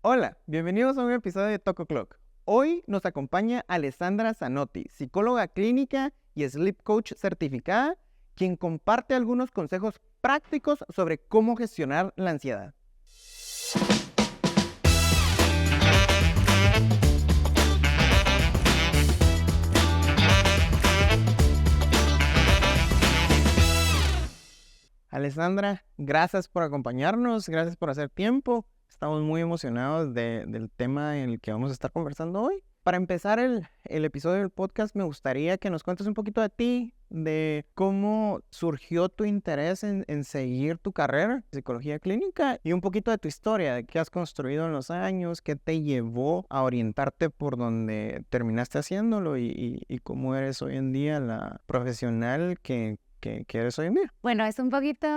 Hola, bienvenidos a un episodio de Toco Clock. Hoy nos acompaña Alessandra Zanotti, psicóloga clínica y sleep coach certificada, quien comparte algunos consejos prácticos sobre cómo gestionar la ansiedad. Alessandra, gracias por acompañarnos, gracias por hacer tiempo. Estamos muy emocionados del tema en el que vamos a estar conversando hoy. Para empezar el episodio del podcast, me gustaría que nos cuentes un poquito de ti, de cómo surgió tu interés en seguir tu carrera en psicología clínica y un poquito de tu historia, de qué has construido en los años, qué te llevó a orientarte por donde terminaste haciéndolo y cómo eres hoy en día la profesional que eres hoy en día. Bueno, es un poquito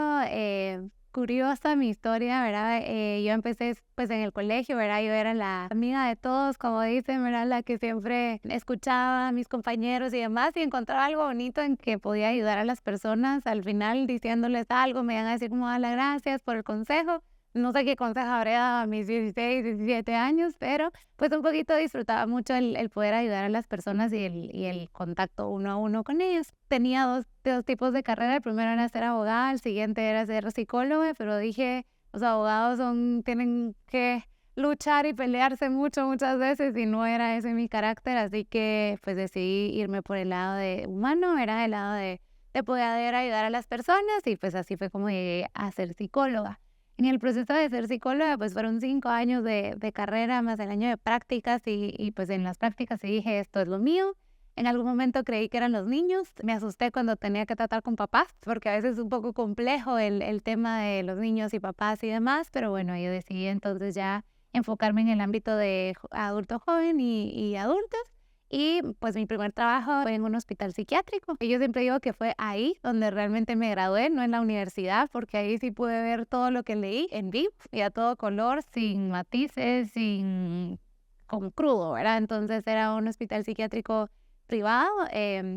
curiosa mi historia, ¿verdad? Yo empecé pues en el colegio, ¿verdad? Yo era la amiga de todos, como dicen, ¿verdad? La que siempre escuchaba a mis compañeros y demás y encontraba algo bonito en que podía ayudar a las personas. Al final diciéndoles algo, me iban a decir como, las gracias por el consejo. No sé qué consejo habría dado a mis 16, 17 años, pero pues un poquito disfrutaba mucho el poder ayudar a las personas y el contacto uno a uno con ellos. Tenía dos tipos de carrera. El primero era ser abogada, el siguiente era ser psicóloga, pero dije, los abogados tienen que luchar y pelearse muchas veces y no era ese mi carácter, así que pues decidí irme por el lado de humano, era el lado de poder ayudar a las personas y pues así fue como llegué a ser psicóloga. En el proceso de ser psicóloga, pues fueron 5 años de carrera más el año de prácticas y pues en las prácticas sí dije, esto es lo mío. En algún momento creí que eran los niños. Me asusté cuando tenía que tratar con papás, porque a veces es un poco complejo el tema de los niños y papás y demás, pero bueno, yo decidí entonces ya enfocarme en el ámbito de adulto joven y adultos. Y pues mi primer trabajo fue en un hospital psiquiátrico. Y yo siempre digo que fue ahí donde realmente me gradué, no en la universidad, porque ahí sí pude ver todo lo que leí en vivo y a todo color, sin matices, como crudo, ¿verdad? Entonces era un hospital psiquiátrico privado,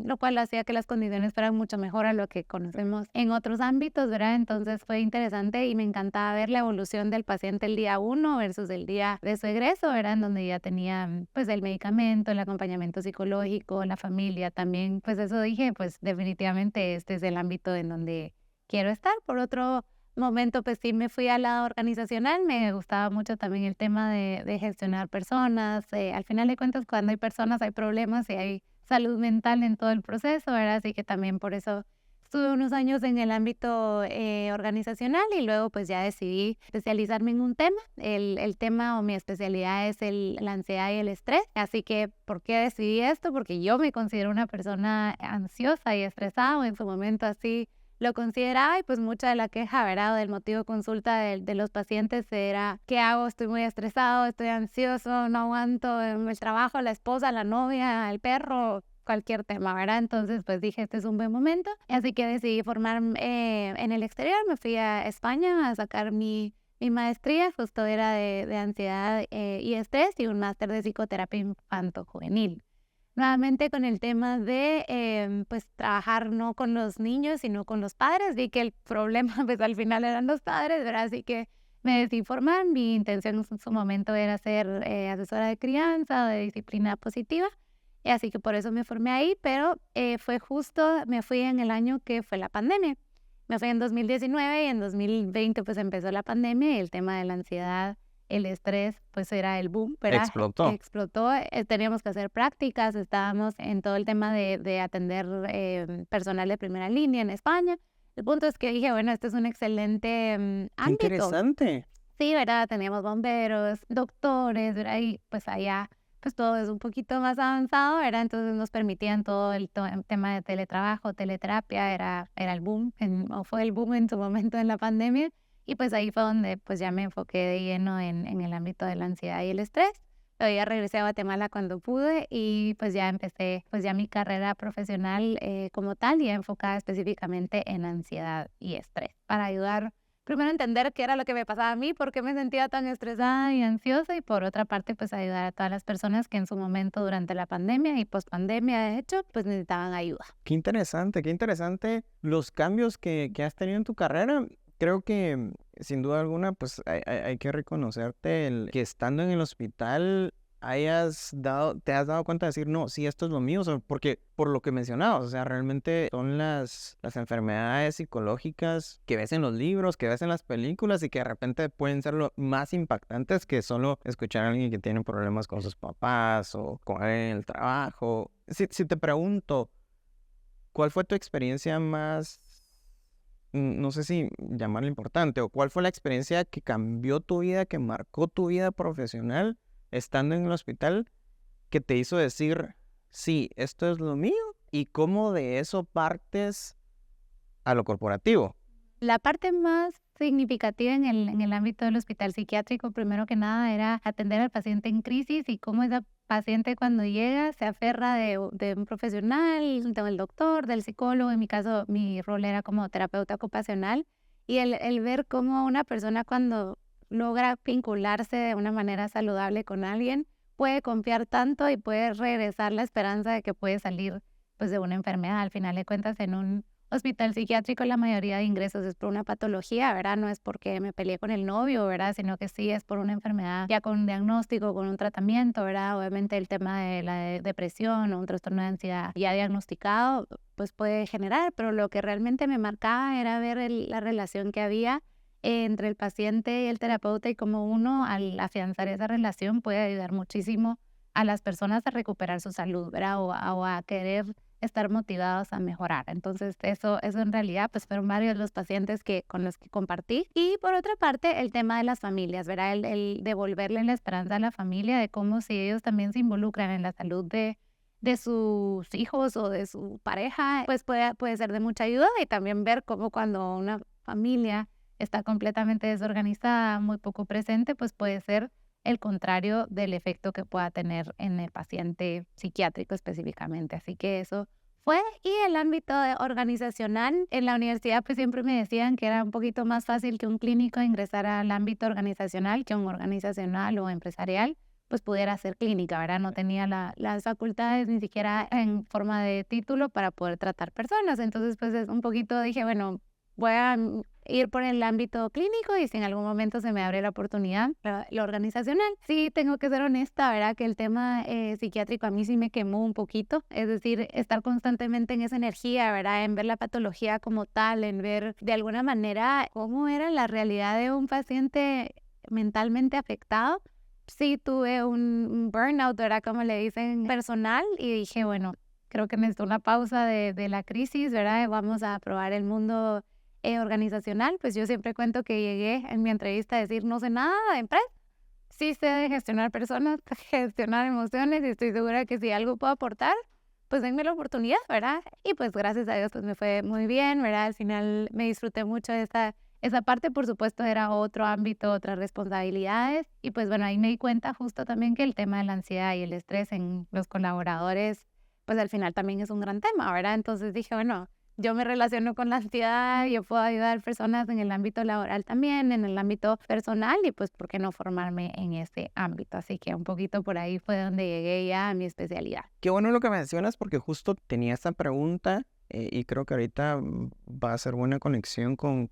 lo cual hacía que las condiciones fueran mucho mejor a lo que conocemos en otros ámbitos, ¿verdad? Entonces fue interesante y me encantaba ver la evolución del paciente el día 1 versus el día de su egreso, ¿verdad? En donde ya tenía pues el medicamento, el acompañamiento psicológico, la familia también, pues eso dije, pues definitivamente este es el ámbito en donde quiero estar. Por otro momento, pues sí me fui al lado organizacional, me gustaba mucho también el tema de gestionar personas, al final de cuentas cuando hay personas hay problemas y hay salud mental en todo el proceso, ¿verdad? Así que también por eso estuve unos años en el ámbito organizacional y luego pues ya decidí especializarme en un tema. El tema o mi especialidad es la ansiedad y el estrés. Así que, ¿por qué decidí esto? Porque yo me considero una persona ansiosa y estresada, o en su momento así lo consideraba, y pues mucha de la queja, ¿verdad? O del motivo de consulta de los pacientes era, ¿qué hago? Estoy muy estresado, estoy ansioso, no aguanto el trabajo, la esposa, la novia, el perro, cualquier tema, ¿verdad? Entonces pues dije, este es un buen momento, así que decidí formarme en el exterior. Me fui a España a sacar mi maestría, justo era de ansiedad y estrés, y un máster de psicoterapia infanto-juvenil. Nuevamente con el tema de pues trabajar no con los niños, sino con los padres. Vi que el problema pues al final eran los padres, ¿verdad? Así que me decidí formar. Mi intención en su momento era ser asesora de crianza o de disciplina positiva. Y así que por eso me formé ahí, pero fue justo, me fui en el año que fue la pandemia. Me fui en 2019 y en 2020 pues empezó la pandemia y el tema de la ansiedad, el estrés, pues era el boom, ¿verdad? Explotó. Explotó, teníamos que hacer prácticas, estábamos en todo el tema de atender personal de primera línea en España. El punto es que dije, bueno, este es un excelente ¡Qué ámbito. interesante! Sí, ¿verdad? Teníamos bomberos, doctores, ¿verdad? Y pues allá, pues todo es un poquito más avanzado, ¿verdad? Entonces nos permitían todo el tema de teletrabajo, teleterapia, era el boom, o fue el boom en su momento en la pandemia. Y pues ahí fue donde pues ya me enfoqué de lleno en el ámbito de la ansiedad y el estrés. Pero ya regresé a Guatemala cuando pude y pues ya empecé pues ya mi carrera profesional como tal, ya enfocada específicamente en ansiedad y estrés, para ayudar primero a entender qué era lo que me pasaba a mí, por qué me sentía tan estresada y ansiosa, y por otra parte pues ayudar a todas las personas que en su momento durante la pandemia y pospandemia de hecho pues necesitaban ayuda. Qué interesante los cambios que has tenido en tu carrera. Creo que sin duda alguna, pues hay que reconocerte el que estando en el hospital te has dado cuenta de decir, no, sí, esto es lo mío, o sea, porque por lo que mencionabas, o sea, realmente son las enfermedades psicológicas que ves en los libros, que ves en las películas y que de repente pueden ser lo más impactantes que solo escuchar a alguien que tiene problemas con sus papás o con alguien en el trabajo. Si te pregunto, ¿cuál fue tu experiencia más, no sé si llamarla importante, o cuál fue la experiencia que cambió tu vida, que marcó tu vida profesional estando en el hospital, que te hizo decir, sí, esto es lo mío, y cómo de eso partes a lo corporativo? La parte más significativa en el ámbito del hospital psiquiátrico, primero que nada, era atender al paciente en crisis y cómo esa paciente cuando llega se aferra de un profesional, del doctor, del psicólogo. En mi caso, mi rol era como terapeuta ocupacional y el ver cómo una persona cuando logra vincularse de una manera saludable con alguien, puede confiar tanto y puede regresar la esperanza de que puede salir pues de una enfermedad. Al final de cuentas, en un hospital psiquiátrico la mayoría de ingresos es por una patología, ¿verdad? No es porque me peleé con el novio, ¿verdad? Sino que sí es por una enfermedad ya con un diagnóstico, con un tratamiento, ¿verdad? Obviamente el tema de la depresión o un trastorno de ansiedad ya diagnosticado, pues puede generar, pero lo que realmente me marcaba era ver la relación que había entre el paciente y el terapeuta y cómo uno al afianzar esa relación puede ayudar muchísimo a las personas a recuperar su salud, ¿verdad? O a querer estar motivados a mejorar. Entonces, eso en realidad, pues fueron varios los pacientes con los que compartí. Y por otra parte, el tema de las familias, ¿verdad? El devolverle la esperanza a la familia de cómo si ellos también se involucran en la salud de sus hijos o de su pareja, pues puede ser de mucha ayuda y también ver cómo cuando una familia está completamente desorganizada, muy poco presente, pues puede ser el contrario del efecto que pueda tener en el paciente psiquiátrico específicamente. Así que eso fue. Y el ámbito organizacional, en la universidad pues siempre me decían que era un poquito más fácil que un clínico ingresar al ámbito organizacional que un organizacional o empresarial pues pudiera hacer clínica, ¿verdad? No tenía las facultades ni siquiera en forma de título para poder tratar personas. Entonces pues es un poquito dije, bueno, voy a ir por el ámbito clínico y si en algún momento se me abre la oportunidad, lo organizacional. Sí, tengo que ser honesta, ¿verdad? Que el tema psiquiátrico a mí sí me quemó un poquito, es decir, estar constantemente en esa energía, ¿verdad? En ver la patología como tal, en ver de alguna manera cómo era la realidad de un paciente mentalmente afectado. Sí, tuve un burnout, ¿verdad? Como le dicen, personal y dije, bueno, creo que necesito una pausa de la crisis, ¿verdad? Vamos a probar el mundo organizacional. Pues yo siempre cuento que llegué en mi entrevista a decir, no sé nada de empresa, sí sé de gestionar personas, gestionar emociones y estoy segura que si algo puedo aportar, pues denme la oportunidad, ¿verdad? Y pues gracias a Dios pues me fue muy bien, ¿verdad? Al final me disfruté mucho de esa parte, por supuesto, era otro ámbito, otras responsabilidades. Y pues bueno, ahí me di cuenta justo también que el tema de la ansiedad y el estrés en los colaboradores, pues al final también es un gran tema, ¿verdad? Entonces dije, bueno, yo me relaciono con la ansiedad, yo puedo ayudar personas en el ámbito laboral también, en el ámbito personal y pues, ¿por qué no formarme en ese ámbito? Así que un poquito por ahí fue donde llegué ya a mi especialidad. Qué bueno lo que mencionas porque justo tenía esta pregunta y creo que ahorita va a ser buena conexión con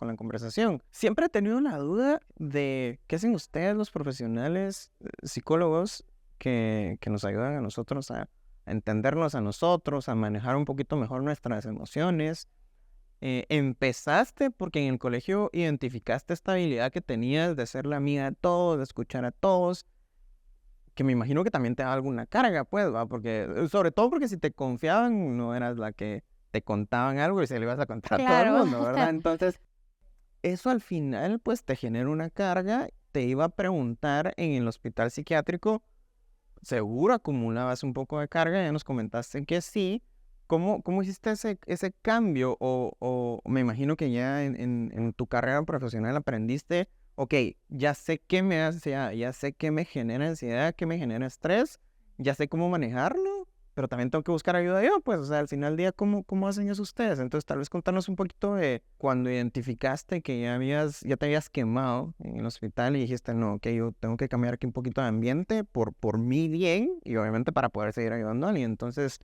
la conversación. Siempre he tenido la duda de qué hacen ustedes los profesionales psicólogos que nos ayudan a nosotros a entendernos a nosotros, a manejar un poquito mejor nuestras emociones. Empezaste porque en el colegio identificaste esta habilidad que tenías de ser la amiga de todos, de escuchar a todos, que me imagino que también te da alguna carga, pues, ¿va? Porque, sobre todo porque si te confiaban, no eras la que te contaban algo y se lo ibas a contar a todo el Claro. mundo, ¿verdad? Entonces, eso al final, pues, te genera una carga. Te iba a preguntar en el hospital psiquiátrico, seguro acumulabas un poco de carga, ya nos comentaste que sí. ¿Cómo hiciste ese cambio? O me imagino que ya en tu carrera profesional aprendiste, ok, ya sé qué me hace ansiedad, ya sé qué me genera ansiedad, qué me genera estrés, ya sé cómo manejarlo, pero también tengo que buscar ayuda yo, pues, o sea, al final del día, ¿cómo hacen eso ustedes? Entonces, tal vez contarnos un poquito de cuando identificaste que ya te habías quemado en el hospital y dijiste, no, ok, yo tengo que cambiar aquí un poquito de ambiente por mi bien y obviamente para poder seguir ayudando a alguien. Entonces,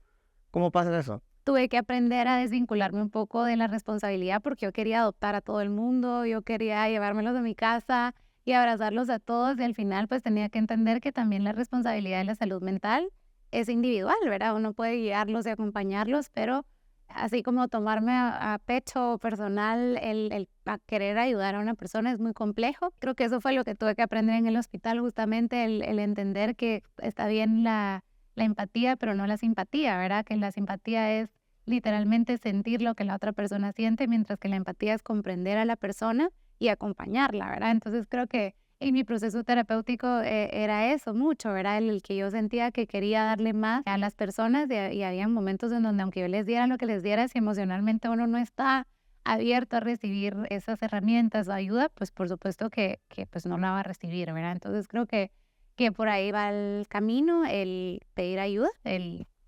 ¿cómo pasa eso? tuve que aprender a desvincularme un poco de la responsabilidad porque yo quería adoptar a todo el mundo, yo quería llevármelos de mi casa y abrazarlos a todos y al final pues tenía que entender que también la responsabilidad de la salud mental es individual, ¿verdad? Uno puede guiarlos y acompañarlos, pero así como tomarme a pecho personal el a querer ayudar a una persona es muy complejo. Creo que eso fue lo que tuve que aprender en el hospital, justamente el entender que está bien la empatía, pero no la simpatía, ¿verdad? Que la simpatía es literalmente sentir lo que la otra persona siente, mientras que la empatía es comprender a la persona y acompañarla, ¿verdad? Entonces creo que en mi proceso terapéutico era eso mucho, ¿verdad? El que yo sentía que quería darle más a las personas y había momentos en donde aunque yo les diera lo que les diera, si emocionalmente uno no está abierto a recibir esas herramientas o ayuda, pues por supuesto que pues no la va a recibir, ¿verdad? Entonces creo que por ahí va el camino, el pedir ayuda,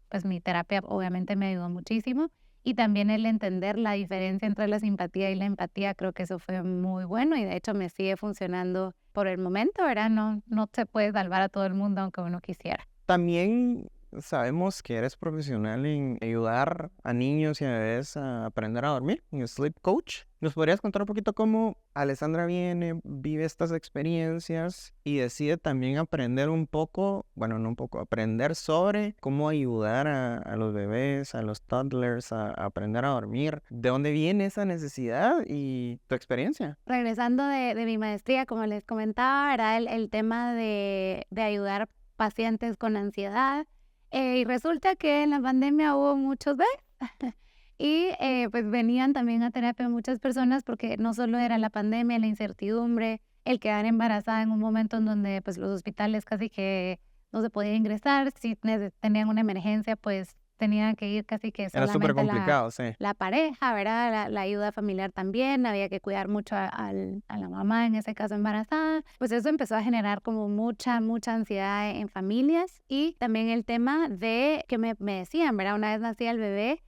pues mi terapia obviamente me ayudó muchísimo. Y también el entender la diferencia entre la simpatía y la empatía, creo que eso fue muy bueno y de hecho me sigue funcionando por el momento, ¿verdad? No se puede salvar a todo el mundo aunque uno quisiera. También sabemos que eres profesional en ayudar a niños y a bebés a aprender a dormir, en Sleep Coach. ¿Nos podrías contar un poquito cómo Alessandra vive estas experiencias y decide también aprender un poco, bueno, no un poco, aprender sobre cómo ayudar a los bebés, a los toddlers a aprender a dormir? ¿De dónde viene esa necesidad y tu experiencia? Regresando de mi maestría, como les comentaba, era el tema de ayudar pacientes con ansiedad. Y resulta que en la pandemia hubo muchos bebés y pues venían también a terapia muchas personas porque no solo era la pandemia, la incertidumbre, el quedar embarazada en un momento en donde pues los hospitales casi que no se podía ingresar, si tenían una emergencia pues tenían que ir casi que Era súper solamente complicado, sí. la pareja, ¿verdad? La ayuda familiar también, había que cuidar mucho a la mamá, en ese caso embarazada. Pues eso empezó a generar como mucha ansiedad en familias y también el tema de que me decían, ¿verdad? Una vez nacía el bebé,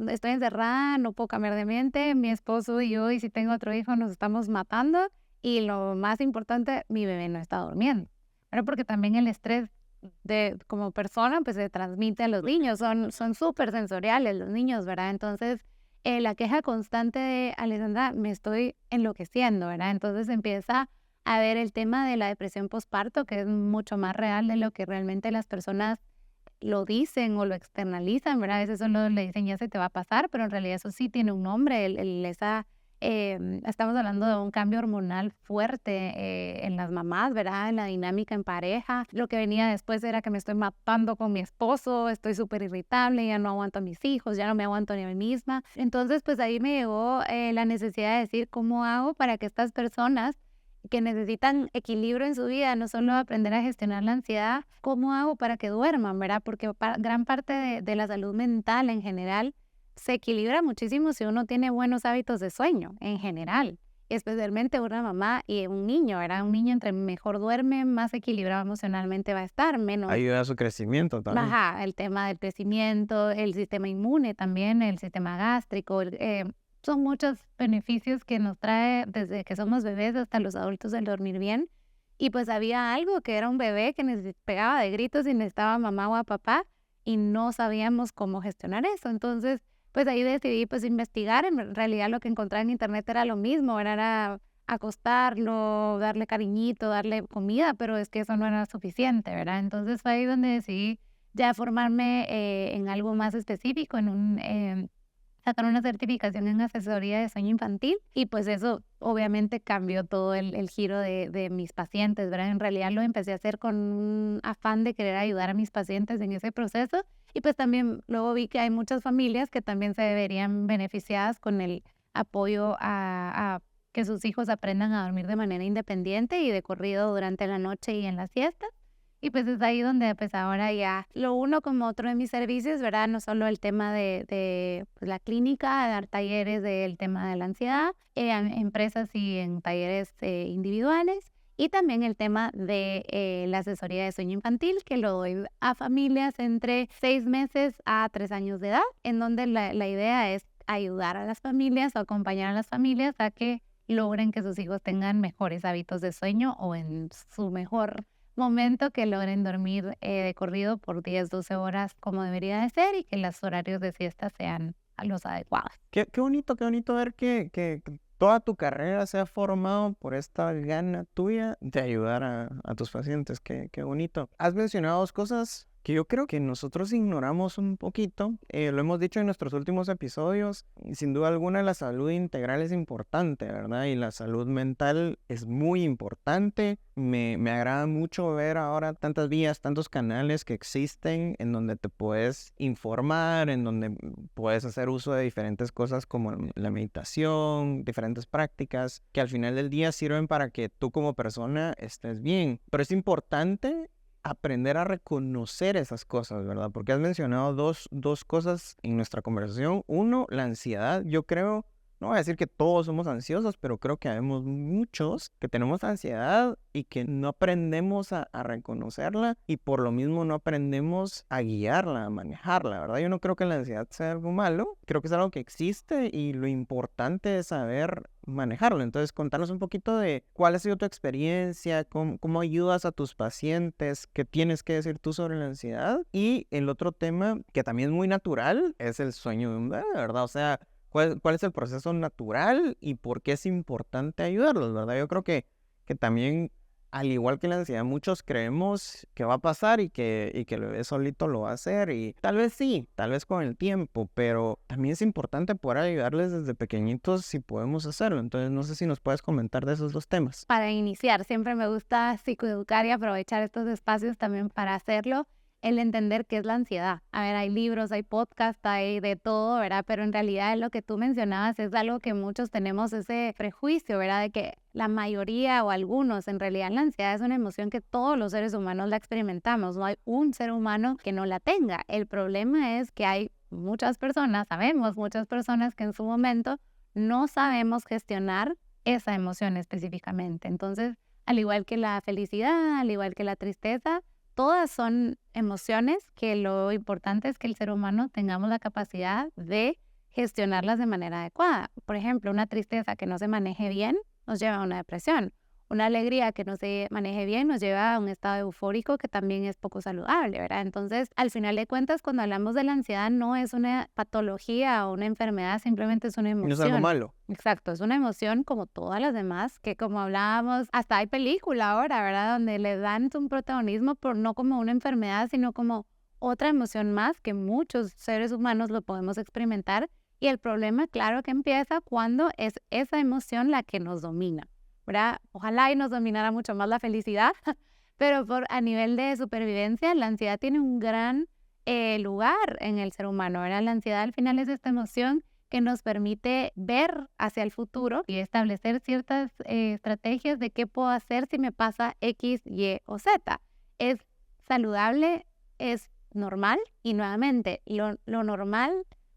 estoy encerrada, no puedo cambiar de mente, mi esposo y yo, y si tengo otro hijo, nos estamos matando y lo más importante, mi bebé no está durmiendo, ¿verdad? Porque también el estrés como persona, pues se transmite a los niños, son súper sensoriales los niños, ¿verdad? Entonces, la queja constante de Alessandra, me estoy enloqueciendo, ¿verdad? Entonces empieza a ver el tema de la depresión postparto, que es mucho más real de lo que realmente las personas lo dicen o lo externalizan, ¿verdad? A veces solo le dicen ya se te va a pasar, pero en realidad eso sí tiene un nombre, estamos hablando de un cambio hormonal fuerte en las mamás, ¿verdad? En la dinámica en pareja. Lo que venía después era que me estoy matando con mi esposo, estoy súper irritable, ya no aguanto a mis hijos, ya no me aguanto ni a mí misma. Entonces, pues ahí me llegó la necesidad de decir, ¿cómo hago para que estas personas que necesitan equilibrio en su vida, no solo aprender a gestionar la ansiedad, cómo hago para que duerman, ¿verdad? Porque gran parte de la salud mental en general se equilibra muchísimo si uno tiene buenos hábitos de sueño en general, especialmente una mamá y un niño, ¿verdad? Un niño entre mejor duerme, más equilibrado emocionalmente va a estar, menos. Ayuda a su crecimiento también. Ajá, el tema del crecimiento, el sistema inmune también, el sistema gástrico, son muchos beneficios que nos trae desde que somos bebés hasta los adultos el dormir bien. Y pues había algo que era un bebé que pegaba de gritos y necesitaba mamá o a papá y no sabíamos cómo gestionar eso. Entonces, pues ahí decidí pues investigar. En realidad lo que encontraba en internet era lo mismo, era acostarlo, darle cariñito, darle comida, pero es que eso no era suficiente, ¿verdad? Entonces fue ahí donde decidí ya formarme en algo más específico, sacar una certificación en asesoría de sueño infantil y pues eso obviamente cambió todo el giro de mis pacientes, ¿verdad? En realidad lo empecé a hacer con un afán de querer ayudar a mis pacientes en ese proceso y pues también luego vi que hay muchas familias que también se verían beneficiadas con el apoyo a que sus hijos aprendan a dormir de manera independiente y de corrido durante la noche y en las siestas. Y pues es ahí donde pues ahora ya lo uno como otro de mis servicios, ¿verdad? No solo el tema de pues, la clínica, dar talleres del tema de la ansiedad, en empresas y en talleres individuales. Y también el tema de la asesoría de sueño infantil, que lo doy a familias entre 6 meses a 3 años de edad, en donde la idea es ayudar a las familias o acompañar a las familias a que logren que sus hijos tengan mejores hábitos de sueño o en su mejor momento que logren dormir de corrido por 10, 12 horas como debería de ser y que los horarios de siesta sean los adecuados. Qué bonito ver que toda tu carrera se ha formado por esta gana tuya de ayudar a tus pacientes. Qué bonito. Has mencionado dos cosas que yo creo que nosotros ignoramos un poquito. Lo hemos dicho en nuestros últimos episodios. Y sin duda alguna la salud integral es importante, ¿verdad? Y la salud mental es muy importante. Me agrada mucho ver ahora tantas vías, tantos canales que existen en donde te puedes informar, en donde puedes hacer uso de diferentes cosas como la meditación, diferentes prácticas que al final del día sirven para que tú como persona estés bien. Pero es importante aprender a reconocer esas cosas, ¿verdad? Porque has mencionado dos cosas en nuestra conversación. Uno, la ansiedad. Yo creo, no voy a decir que todos somos ansiosos, pero creo que habemos muchos que tenemos ansiedad y que no aprendemos a reconocerla y por lo mismo no aprendemos a guiarla, a manejarla, ¿verdad? Yo no creo que la ansiedad sea algo malo, creo que es algo que existe y lo importante es saber manejarlo. Entonces, contanos un poquito de cuál ha sido tu experiencia, cómo ayudas a tus pacientes, qué tienes que decir tú sobre la ansiedad. Y el otro tema que también es muy natural es el sueño de un bebé, ¿verdad? O sea, ¿cuál es el proceso natural y por qué es importante ayudarlos, ¿verdad? Yo creo que también, al igual que la ansiedad, muchos creemos que va a pasar y que el bebé solito lo va a hacer. Y tal vez sí, tal vez con el tiempo, pero también es importante poder ayudarles desde pequeñitos si podemos hacerlo. Entonces, no sé si nos puedes comentar de esos dos temas. Para iniciar, siempre me gusta psicoeducar y aprovechar estos espacios también para hacerlo. El entender qué es la ansiedad. A ver, hay libros, hay podcasts, hay de todo, ¿verdad? Pero en realidad lo que tú mencionabas es algo que muchos tenemos ese prejuicio, ¿verdad? De que la mayoría o algunos, en realidad la ansiedad es una emoción que todos los seres humanos la experimentamos. No hay un ser humano que no la tenga. El problema es que hay muchas personas, sabemos muchas personas que en su momento no sabemos gestionar esa emoción específicamente. Entonces, al igual que la felicidad, al igual que la tristeza, todas son emociones que lo importante es que el ser humano tengamos la capacidad de gestionarlas de manera adecuada. Por ejemplo, una tristeza que no se maneje bien nos lleva a una depresión. Una alegría que no se maneje bien nos lleva a un estado eufórico que también es poco saludable, ¿verdad? Entonces, al final de cuentas, cuando hablamos de la ansiedad, no es una patología o una enfermedad, simplemente es una emoción. No es algo malo. Exacto, es una emoción como todas las demás, que como hablábamos, hasta hay película ahora, ¿verdad? Donde le dan un protagonismo por no como una enfermedad, sino como otra emoción más que muchos seres humanos lo podemos experimentar. Y el problema, claro, que empieza cuando es esa emoción la que nos domina, ¿verdad? Ojalá y nos dominara mucho más la felicidad, pero a nivel de supervivencia, la ansiedad tiene un gran lugar en el ser humano, ¿verdad? La ansiedad al final es esta emoción que nos permite ver hacia el futuro y establecer ciertas estrategias de qué puedo hacer si me pasa X, Y o Z. Es saludable, es normal y nuevamente lo normal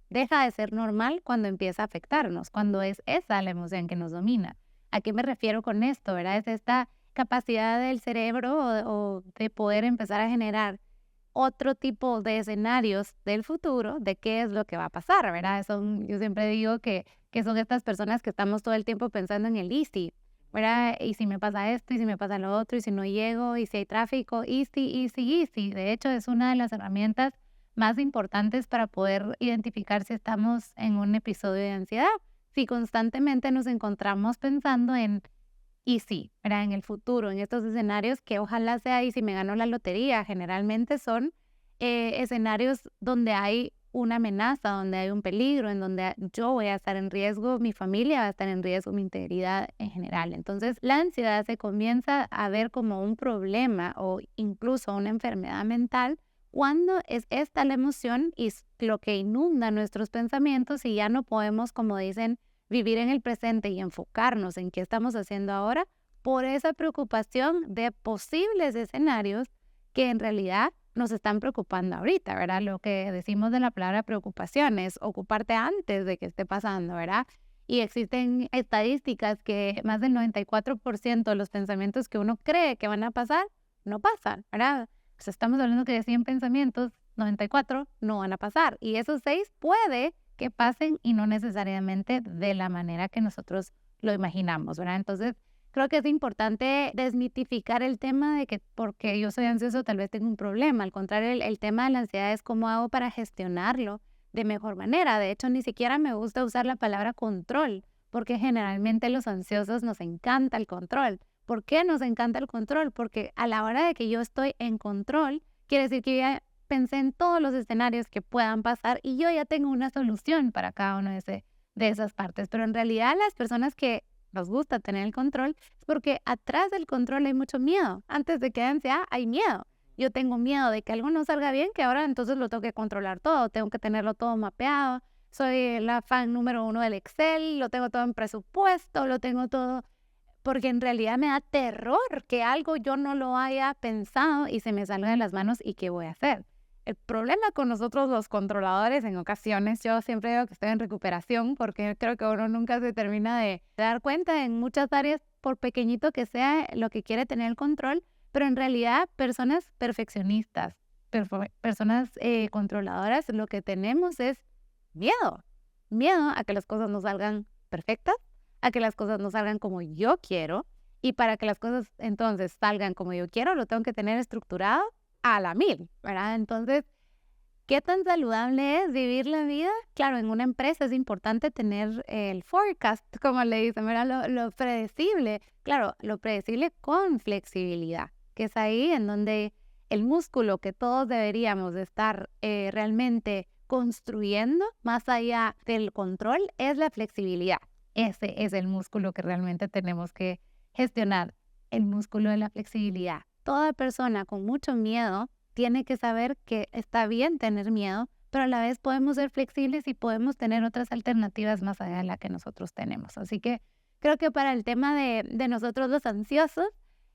deja de ser normal cuando empieza a afectarnos, cuando es esa la emoción que nos domina. ¿A qué me refiero con esto, verdad? Es esta capacidad del cerebro o de poder empezar a generar otro tipo de escenarios del futuro de qué es lo que va a pasar, ¿verdad? Yo siempre digo que son estas personas que estamos todo el tiempo pensando en el easy, ¿verdad? Y si me pasa esto, y si me pasa lo otro, y si no llego, y si hay tráfico, easy, easy, easy. De hecho, es una de las herramientas más importantes para poder identificar si estamos en un episodio de ansiedad. Si constantemente nos encontramos pensando en y sí, ¿verdad? En el futuro, en estos escenarios que ojalá sea y si me gano la lotería, generalmente son escenarios donde hay una amenaza, donde hay un peligro, en donde yo voy a estar en riesgo, mi familia va a estar en riesgo, mi integridad en general. Entonces, la ansiedad se comienza a ver como un problema o incluso una enfermedad mental cuando es esta la emoción y lo que inunda nuestros pensamientos y ya no podemos, como dicen, vivir en el presente y enfocarnos en qué estamos haciendo ahora por esa preocupación de posibles escenarios que en realidad nos están preocupando ahorita, ¿verdad? Lo que decimos de la palabra preocupación es ocuparte antes de que esté pasando, ¿verdad? Y existen estadísticas que más del 94% de los pensamientos que uno cree que van a pasar, no pasan, ¿verdad? Pues estamos hablando que de 100 pensamientos, 94 no van a pasar. Y esos 6 puede que pasen y no necesariamente de la manera que nosotros lo imaginamos, ¿verdad? Entonces, creo que es importante desmitificar el tema de que porque yo soy ansioso tal vez tengo un problema. Al contrario, el tema de la ansiedad es cómo hago para gestionarlo de mejor manera. De hecho, ni siquiera me gusta usar la palabra control, porque generalmente los ansiosos nos encanta el control. ¿Por qué nos encanta el control? Porque a la hora de que yo estoy en control, quiere decir que ya pensé en todos los escenarios que puedan pasar y yo ya tengo una solución para cada una de esas partes. Pero en realidad las personas que nos gusta tener el control es porque atrás del control hay mucho miedo. Antes de que haya ansiedad hay miedo. Yo tengo miedo de que algo no salga bien, que ahora entonces lo tengo que controlar todo, tengo que tenerlo todo mapeado. Soy la fan número 1 del Excel, lo tengo todo en presupuesto, lo tengo todo, porque en realidad me da terror que algo yo no lo haya pensado y se me salga de las manos y qué voy a hacer. El problema con nosotros los controladores en ocasiones, yo siempre digo que estoy en recuperación porque creo que uno nunca se termina de dar cuenta en muchas áreas, por pequeñito que sea lo que quiere tener el control, pero en realidad personas perfeccionistas, personas controladoras, lo que tenemos es miedo. Miedo a que las cosas no salgan perfectas, a que las cosas no salgan como yo quiero, y para que las cosas entonces salgan como yo quiero, lo tengo que tener estructurado a la 1000, ¿verdad? Entonces, ¿qué tan saludable es vivir la vida? Claro, en una empresa es importante tener el forecast, como le dicen, ¿verdad? Lo predecible. Claro, lo predecible con flexibilidad, que es ahí en donde el músculo que todos deberíamos de estar realmente construyendo, más allá del control, es la flexibilidad. Ese es el músculo que realmente tenemos que gestionar, el músculo de la flexibilidad. Toda persona con mucho miedo tiene que saber que está bien tener miedo, pero a la vez podemos ser flexibles y podemos tener otras alternativas más allá de la que nosotros tenemos. Así que creo que para el tema de nosotros los ansiosos,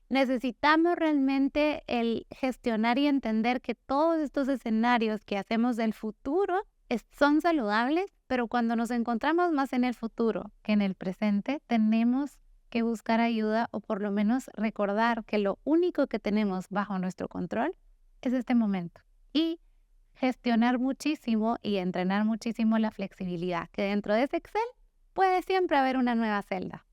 necesitamos realmente el gestionar y entender que todos estos escenarios que hacemos del futuro son saludables, pero cuando nos encontramos más en el futuro que en el presente, tenemos que buscar ayuda o por lo menos recordar que lo único que tenemos bajo nuestro control es este momento y gestionar muchísimo y entrenar muchísimo la flexibilidad, que dentro de ese Excel puede siempre haber una nueva celda.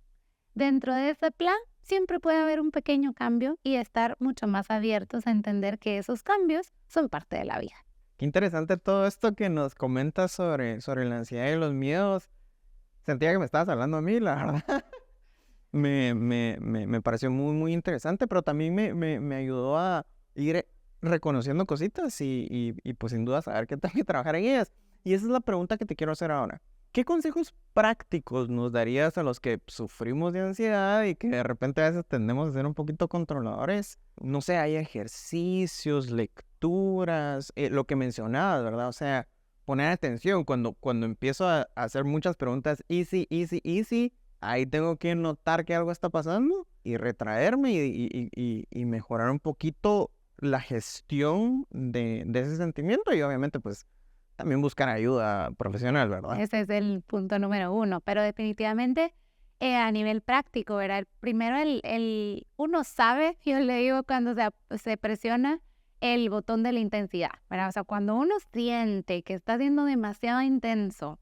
Dentro de ese plan siempre puede haber un pequeño cambio y estar mucho más abiertos a entender que esos cambios son parte de la vida. Qué interesante todo esto que nos comentas sobre la ansiedad y los miedos. Sentía que me estabas hablando a mí, la verdad. Me pareció muy, muy interesante, pero también me ayudó a ir reconociendo cositas y pues sin duda saber que tengo que trabajar en ellas. Y esa es la pregunta que te quiero hacer ahora. ¿Qué consejos prácticos nos darías a los que sufrimos de ansiedad y que de repente a veces tendemos a ser un poquito controladores? No sé, hay ejercicios, lecturas, lo que mencionabas, ¿verdad? O sea, poner atención cuando empiezo a hacer muchas preguntas easy, ahí tengo que notar que algo está pasando y retraerme y mejorar un poquito la gestión de ese sentimiento y obviamente pues también buscar ayuda profesional, ¿verdad? Ese es el punto número 1, pero definitivamente a nivel práctico, ¿verdad? Primero uno sabe, yo le digo cuando se presiona el botón de la intensidad, ¿verdad? O sea, cuando uno siente que está siendo demasiado intenso,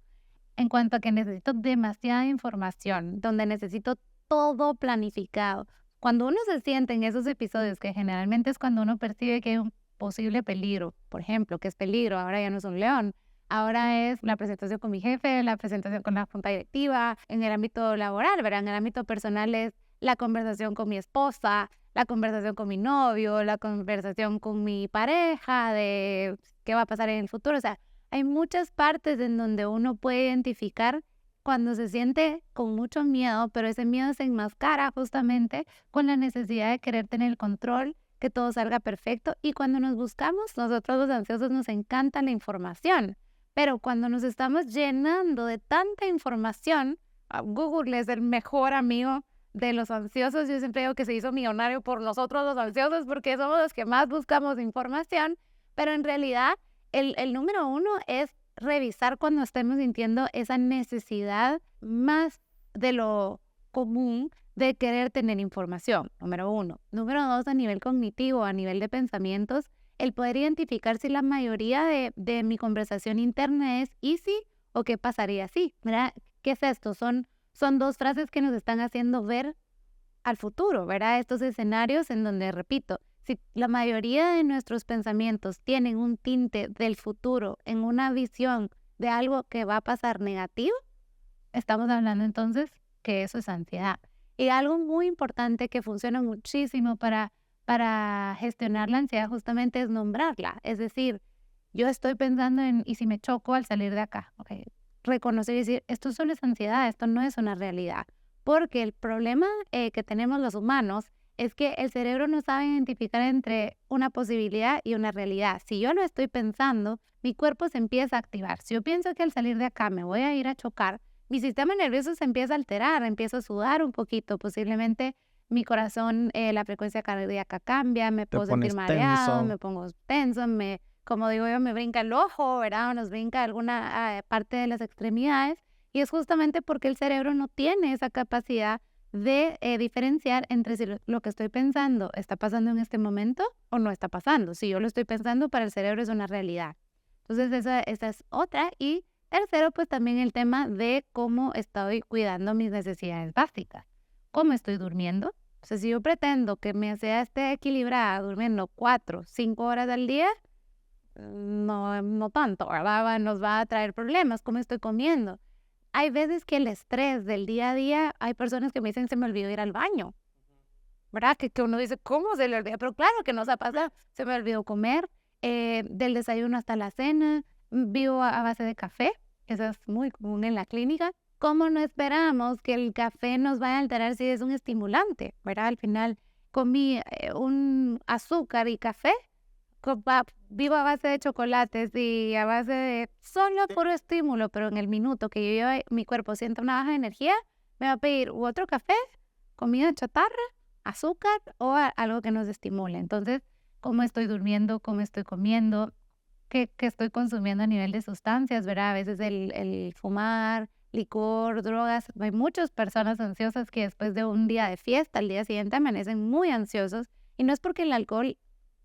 en cuanto a que necesito demasiada información, donde necesito todo planificado. Cuando uno se siente en esos episodios, que generalmente es cuando uno percibe que hay un posible peligro, por ejemplo, que es peligro, ahora ya no es un león, ahora es la presentación con mi jefe, la presentación con la junta directiva, en el ámbito laboral, ¿verdad? En el ámbito personal es la conversación con mi esposa, la conversación con mi novio, la conversación con mi pareja de qué va a pasar en el futuro, o sea, hay muchas partes en donde uno puede identificar cuando se siente con mucho miedo, pero ese miedo se enmascara justamente con la necesidad de querer tener el control, que todo salga perfecto. Y cuando nos buscamos, nosotros los ansiosos nos encanta la información, pero cuando nos estamos llenando de tanta información, Google es el mejor amigo de los ansiosos. Yo siempre digo que se hizo millonario por nosotros los ansiosos porque somos los que más buscamos información, pero en realidad el número 1 es revisar cuando estemos sintiendo esa necesidad más de lo común de querer tener información, número 1. Número 2, a nivel cognitivo, a nivel de pensamientos, el poder identificar si la mayoría de mi conversación interna es easy o qué pasaría si, ¿verdad? ¿Qué es esto? Son 2 frases que nos están haciendo ver al futuro, ¿verdad? Estos escenarios en donde, repito, si la mayoría de nuestros pensamientos tienen un tinte del futuro en una visión de algo que va a pasar negativo, estamos hablando entonces que eso es ansiedad. Y algo muy importante que funciona muchísimo para gestionar la ansiedad justamente es nombrarla. Es decir, yo estoy pensando en, ¿y si me choco al salir de acá? Okay. Reconocer y decir, esto solo es ansiedad, esto no es una realidad. Porque el problema que tenemos los humanos es que el cerebro no sabe identificar entre una posibilidad y una realidad. Si yo lo estoy pensando, mi cuerpo se empieza a activar. Si yo pienso que al salir de acá me voy a ir a chocar, mi sistema nervioso se empieza a alterar, empiezo a sudar un poquito, posiblemente mi corazón, la frecuencia cardíaca cambia, me Te puedo sentir pones mareado, tenso. me pongo tenso, como digo yo, me brinca el ojo, ¿verdad? O nos brinca alguna parte de las extremidades. Y es justamente porque el cerebro no tiene esa capacidad de diferenciar entre si lo que estoy pensando está pasando en este momento o no está pasando. Si yo lo estoy pensando, para el cerebro es una realidad. Entonces esa es otra. Y tercero, pues también el tema de cómo estoy cuidando mis necesidades básicas. ¿Cómo estoy durmiendo? O sea, si yo pretendo que mi ansiedad esté equilibrada durmiendo 4, 5 horas al día, no tanto, ¿verdad? Nos va a traer problemas. ¿Cómo estoy comiendo? Hay veces que el estrés del día a día, hay personas que me dicen, se me olvidó ir al baño, ¿verdad? Que uno dice, ¿cómo se le olvida? Pero claro que nos ha pasado, se me olvidó comer, del desayuno hasta la cena, vivo a base de café, eso es muy común en la clínica. ¿Cómo no esperamos que el café nos vaya a alterar si es un estimulante, ¿verdad? Al final comí un azúcar y café, vivo a base de chocolates y a base de solo puro estímulo, pero en el minuto que mi cuerpo sienta una baja de energía, me va a pedir u otro café, comida chatarra, azúcar o algo que nos estimule. Entonces, ¿cómo estoy durmiendo? ¿Cómo estoy comiendo? ¿Qué estoy consumiendo a nivel de sustancias? ¿Verdad? A veces el fumar, licor, drogas. Hay muchas personas ansiosas que después de un día de fiesta, al día siguiente amanecen muy ansiosos. Y no es porque el alcohol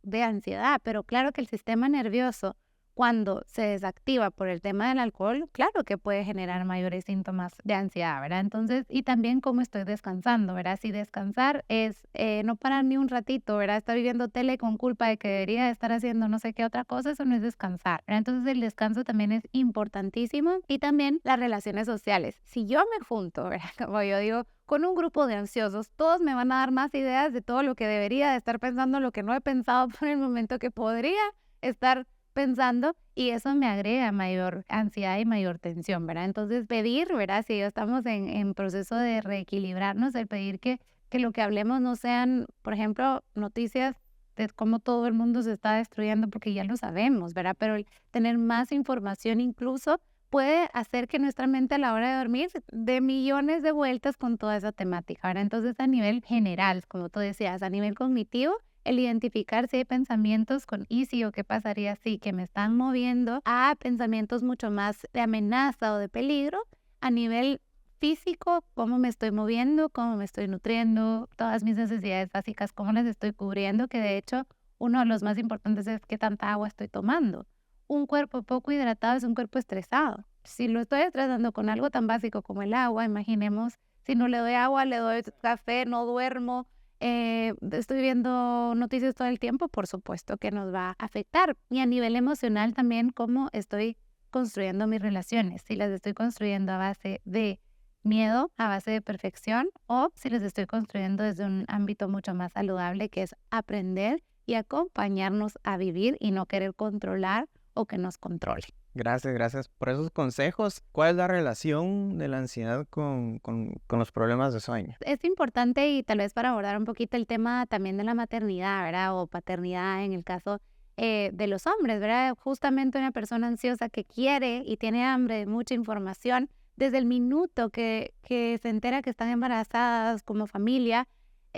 de ansiedad, pero claro que el sistema nervioso, cuando se desactiva por el tema del alcohol, claro que puede generar mayores síntomas de ansiedad, ¿verdad? Entonces, y también cómo estoy descansando, ¿verdad? Si descansar es no parar ni un ratito, ¿verdad? Estar viviendo tele con culpa de que debería estar haciendo no sé qué otra cosa, eso no es descansar, ¿verdad? Entonces, el descanso también es importantísimo y también las relaciones sociales. Si yo me junto, ¿verdad? Como yo digo, con un grupo de ansiosos, todos me van a dar más ideas de todo lo que debería de estar pensando, lo que no he pensado por el momento que podría estar pensando, y eso me agrega mayor ansiedad y mayor tensión, ¿verdad? Entonces pedir, ¿verdad? Si estamos en proceso de reequilibrarnos, el pedir que lo que hablemos no sean, por ejemplo, noticias de cómo todo el mundo se está destruyendo, porque ya lo sabemos, ¿verdad? Pero el tener más información incluso puede hacer que nuestra mente a la hora de dormir dé millones de vueltas con toda esa temática, ¿verdad? Entonces a nivel general, como tú decías, a nivel cognitivo, el identificar si hay pensamientos con ¿y si o qué pasaría si que me están moviendo a pensamientos mucho más de amenaza o de peligro. A nivel físico, cómo me estoy moviendo, cómo me estoy nutriendo, todas mis necesidades básicas, cómo las estoy cubriendo, que de hecho uno de los más importantes es qué tanta agua estoy tomando. Un cuerpo poco hidratado es un cuerpo estresado. Si lo estoy estresando con algo tan básico como el agua, imaginemos si no le doy agua, le doy café, no duermo, estoy viendo noticias todo el tiempo, por supuesto que nos va a afectar. Y a nivel emocional también, cómo estoy construyendo mis relaciones. Si las estoy construyendo a base de miedo, a base de perfección, o si las estoy construyendo desde un ámbito mucho más saludable, que es aprender y acompañarnos a vivir y no querer controlar o que nos controle. Gracias por esos consejos. ¿Cuál es la relación de la ansiedad con los problemas de sueño? Es importante, y tal vez para abordar un poquito el tema también de la maternidad, ¿verdad? O paternidad en el caso de los hombres, ¿verdad? Justamente una persona ansiosa que quiere y tiene hambre de mucha información, desde el minuto que se entera que están embarazadas como familia,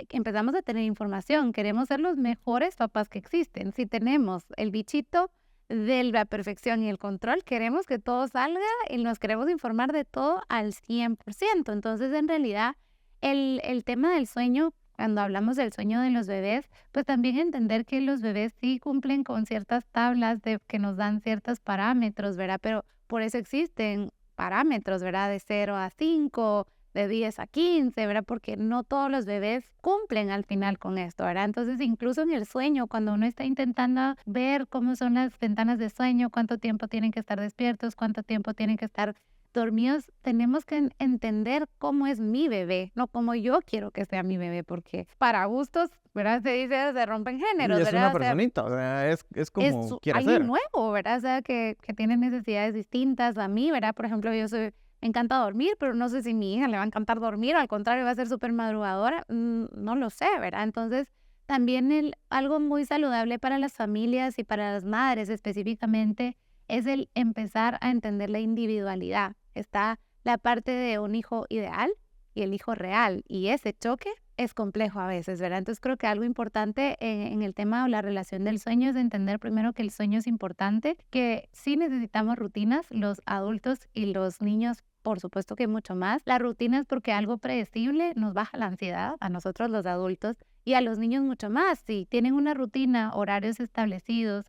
empezamos a tener información. Queremos ser los mejores papás que existen. Si tenemos el bichito de la perfección y el control, queremos que todo salga y nos queremos informar de todo al 100%. Entonces, en realidad, el tema del sueño, cuando hablamos del sueño de los bebés, pues también entender que los bebés sí cumplen con ciertas tablas que nos dan ciertos parámetros, ¿verdad? Pero por eso existen parámetros, ¿verdad? De 0 a 5, de 10 a 15, ¿verdad? Porque no todos los bebés cumplen al final con esto, ¿verdad? Entonces, incluso en el sueño, cuando uno está intentando ver cómo son las ventanas de sueño, cuánto tiempo tienen que estar despiertos, cuánto tiempo tienen que estar dormidos, tenemos que entender cómo es mi bebé, no como yo quiero que sea mi bebé, porque para gustos, ¿verdad? Se dice, se rompen géneros, Y es ¿verdad? una personita, o sea, es como quiere alguien ser. nuevo, ¿verdad? O sea, que tiene necesidades distintas a mí, ¿verdad? Por ejemplo, me encanta dormir, pero no sé si mi hija le va a encantar dormir, o al contrario, va a ser súper madrugadora, no lo sé, ¿verdad? Entonces, también algo muy saludable para las familias y para las madres específicamente es el empezar a entender la individualidad. Está la parte de un hijo ideal y el hijo real, y ese choque es complejo a veces, ¿verdad? Entonces creo que algo importante en el tema o la relación del sueño es entender primero que el sueño es importante, que sí necesitamos rutinas, los adultos y los niños, por supuesto que mucho más. La rutina es porque algo predecible nos baja la ansiedad a nosotros los adultos y a los niños mucho más. Si tienen una rutina, horarios establecidos,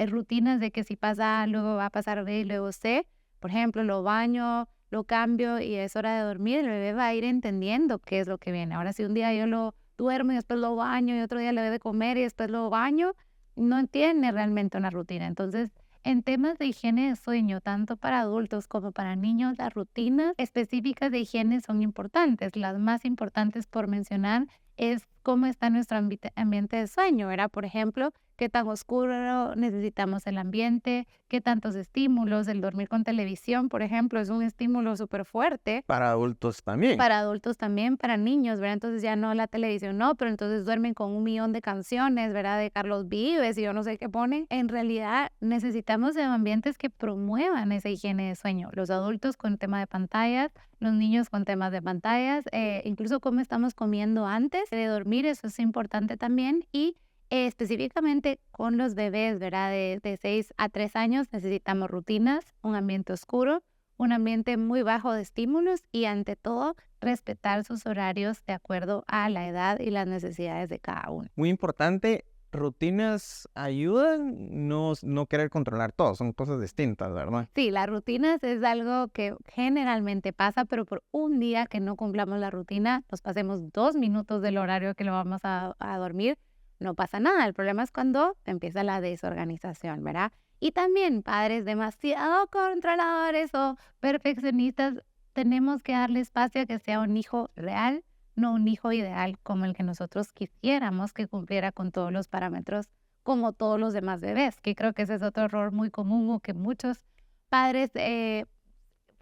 rutinas de que si pasa A, luego va a pasar B y luego C, por ejemplo, lo baño, lo cambio y es hora de dormir, el bebé va a ir entendiendo qué es lo que viene. Ahora, si un día yo lo duermo y después lo baño y otro día le doy de comer y después lo baño, no tiene realmente una rutina. Entonces, en temas de higiene de sueño, tanto para adultos como para niños, las rutinas específicas de higiene son importantes. Las más importantes por mencionar es cómo está nuestro ambiente de sueño, ¿verdad? Por ejemplo, qué tan oscuro necesitamos el ambiente, qué tantos estímulos, el dormir con televisión, por ejemplo, es un estímulo súper fuerte. Para adultos también. Para adultos también, para niños, ¿verdad? Entonces ya no la televisión, no, pero entonces duermen con 1 millón de canciones, ¿verdad? De Carlos Vives y yo no sé qué ponen. En realidad necesitamos de ambientes que promuevan esa higiene de sueño. Los adultos con tema de pantallas, los niños con temas de pantallas, incluso cómo estamos comiendo antes de dormir, eso es importante también. Y específicamente con los bebés, ¿verdad? De 6 a 3 años necesitamos rutinas, un ambiente oscuro, un ambiente muy bajo de estímulos y ante todo respetar sus horarios de acuerdo a la edad y las necesidades de cada uno. Muy importante, rutinas ayudan, no querer controlar todo, son cosas distintas, ¿verdad? Sí, las rutinas es algo que generalmente pasa, pero por un día que no cumplamos la rutina, nos pasemos 2 minutos del horario que lo vamos a dormir, no pasa nada. El problema es cuando empieza la desorganización, ¿verdad? Y también padres demasiado controladores o perfeccionistas, tenemos que darle espacio a que sea un hijo real, no un hijo ideal como el que nosotros quisiéramos que cumpliera con todos los parámetros como todos los demás bebés, que creo que ese es otro error muy común o que muchos padres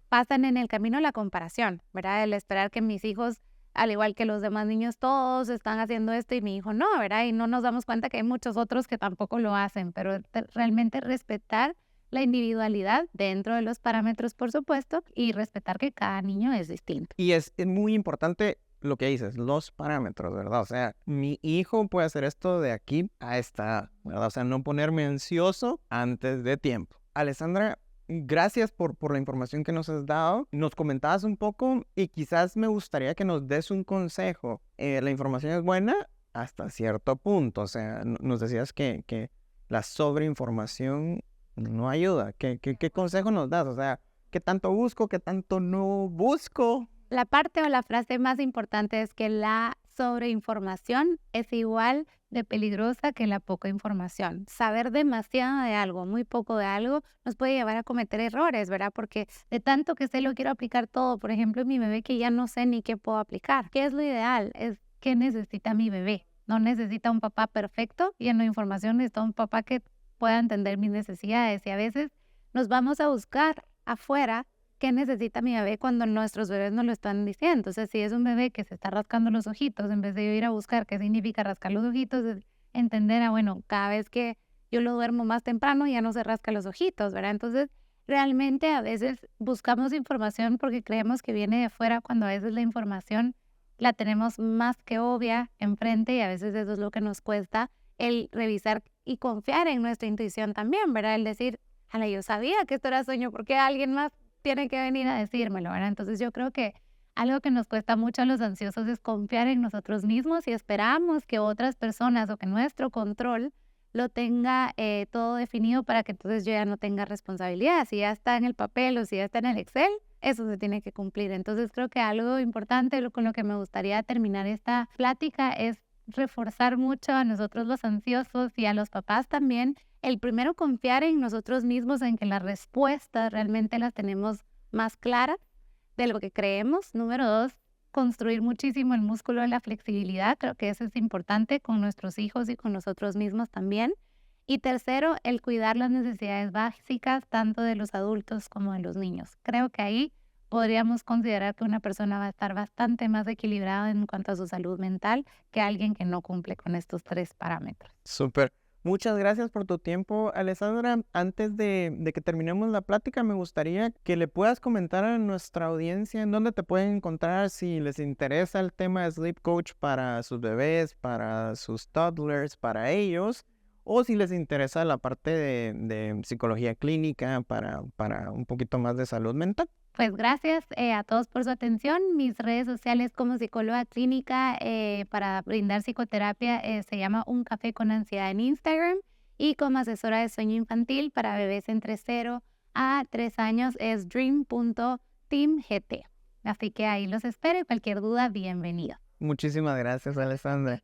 pasan en el camino la comparación, ¿verdad? El esperar que mis hijos, al igual que los demás niños, todos están haciendo esto y mi hijo no, ¿verdad? Y no nos damos cuenta que hay muchos otros que tampoco lo hacen, pero realmente respetar la individualidad dentro de los parámetros, por supuesto, y respetar que cada niño es distinto. Y es muy importante lo que dices, los parámetros, ¿verdad? O sea, mi hijo puede hacer esto de aquí a esta edad, ¿verdad? O sea, no ponerme ansioso antes de tiempo. Alessandra, gracias por la información que nos has dado. Nos comentabas un poco y quizás me gustaría que nos des un consejo. La información es buena hasta cierto punto. O sea, nos decías que la sobreinformación no ayuda. ¿Qué consejo nos das? O sea, ¿qué tanto busco? ¿Qué tanto no busco? La parte o la frase más importante es que la sobreinformación es igual de peligrosa que la poca información. Saber demasiado de algo, muy poco de algo, nos puede llevar a cometer errores, ¿verdad? Porque de tanto que sé lo quiero aplicar todo. Por ejemplo, mi bebé que ya no sé ni qué puedo aplicar. ¿Qué es lo ideal? Es qué necesita mi bebé. No necesita un papá perfecto, lleno de información, necesita un papá que pueda entender mis necesidades. Y a veces nos vamos a buscar afuera qué necesita mi bebé cuando nuestros bebés nos lo están diciendo. Entonces, si es un bebé que se está rascando los ojitos, en vez de yo ir a buscar qué significa rascar los ojitos, es entender, bueno, cada vez que yo lo duermo más temprano ya no se rasca los ojitos, ¿verdad? Entonces, realmente a veces buscamos información porque creemos que viene de fuera, cuando a veces la información la tenemos más que obvia enfrente y a veces eso es lo que nos cuesta el revisar y confiar en nuestra intuición también, ¿verdad? El decir, Ana, yo sabía que esto era sueño, ¿por qué alguien más tiene que venir a decírmelo, ¿verdad? Entonces yo creo que algo que nos cuesta mucho a los ansiosos es confiar en nosotros mismos y esperamos que otras personas o que nuestro control lo tenga todo definido para que entonces yo ya no tenga responsabilidad. Si ya está en el papel o si ya está en el Excel, eso se tiene que cumplir. Entonces creo que algo importante con lo que me gustaría terminar esta plática es reforzar mucho a nosotros los ansiosos y a los papás también, el primero confiar en nosotros mismos, en que las respuestas realmente las tenemos más claras de lo que creemos. Número 2, construir muchísimo el músculo de la flexibilidad. Creo que eso es importante con nuestros hijos y con nosotros mismos también. Y tercero, el cuidar las necesidades básicas tanto de los adultos como de los niños. Creo que ahí podríamos considerar que una persona va a estar bastante más equilibrada en cuanto a su salud mental que alguien que no cumple con estos 3 parámetros. Súper. Muchas gracias por tu tiempo, Alessandra. Antes de que terminemos la plática, me gustaría que le puedas comentar a nuestra audiencia en dónde te pueden encontrar si les interesa el tema de Sleep Coach para sus bebés, para sus toddlers, para ellos, o si les interesa la parte de psicología clínica para un poquito más de salud mental. Pues gracias a todos por su atención. Mis redes sociales como psicóloga clínica para brindar psicoterapia se llama Un Café con Ansiedad en Instagram, y como asesora de sueño infantil para bebés entre 0 a 3 años es dream.teamgt. Así que ahí los espero y cualquier duda, bienvenido. Muchísimas gracias, Alessandra.